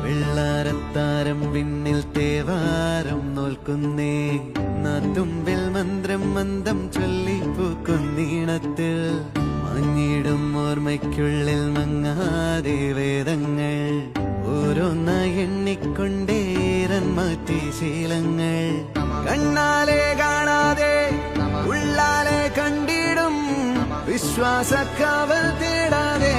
വെള്ളാരത്താരം വിണ്ണിൽ തേവാരം നോൽക്കുന്നേ നാത്തുമ്പിൽ മന്ത്രം മന്ദം ചൊല്ലിപ്പൂക്കുന്നീണത്തിൽ മങ്ങിടും ഓർമ്മയ്ക്കുള്ളിൽ മങ്ങാതെ വേദങ്ങൾ ഓരോന്നായി എണ്ണിക്കൊണ്ടേരൻ മാറ്റി ശീലങ്ങൾ കണ്ണാലെ കാണാതെ ഉള്ളാലെ കണ്ടിടും വിശ്വാസക്കാവൽ തേടാതെ